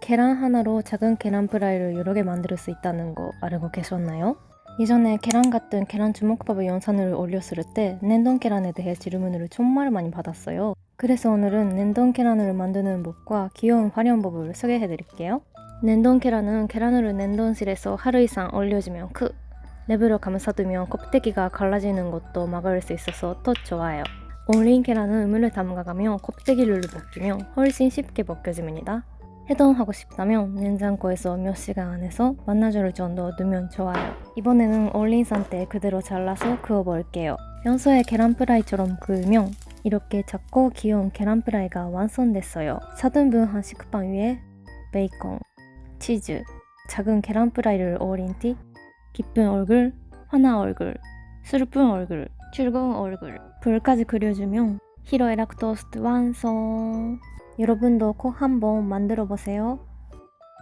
계란 하나로 작은 계란 프라이를 여러 개 만들 수 있다는 거 알고 계셨나요? 예전에 계란 같은 계란 주먹밥 영상을 올렸을 때 냉동 계란에 대해 질문을 정말 많이 받았어요. 그래서 오늘은 냉동 계란을 만드는 법과 귀여운 활용법을 소개해드릴게요. 냉동 계란은 계란을 냉동실에서 하루 이상 얼려주면 랩으로 감싸두면 껍데기가 갈라지는 것도 막을 수 있어서 더 좋아요. 얼린 계란은 물에 담가가며 껍데기를 벗기면 훨씬 쉽게 벗겨집니다. 해동하고 싶다면 냉장고에서 몇 시간 안에서 반나절 정도 두면 좋아요. 이번에는 얼린 상태 그대로 잘라서 구워볼게요. 평소에 계란 프라이처럼 구우면 이렇게 작고 귀여운 계란 프라이가 완성됐어요. 4등분 한 식빵 위에 베이컨, 치즈, 작은 계란 프라이를 얼린 뒤 기쁜 얼굴, 화나 얼굴, 슬픈 얼굴, 즐거운 얼굴 불까지 그려주면 히로에락 토스트 완성! 여러분도 꼭 한번 만들어 보세요.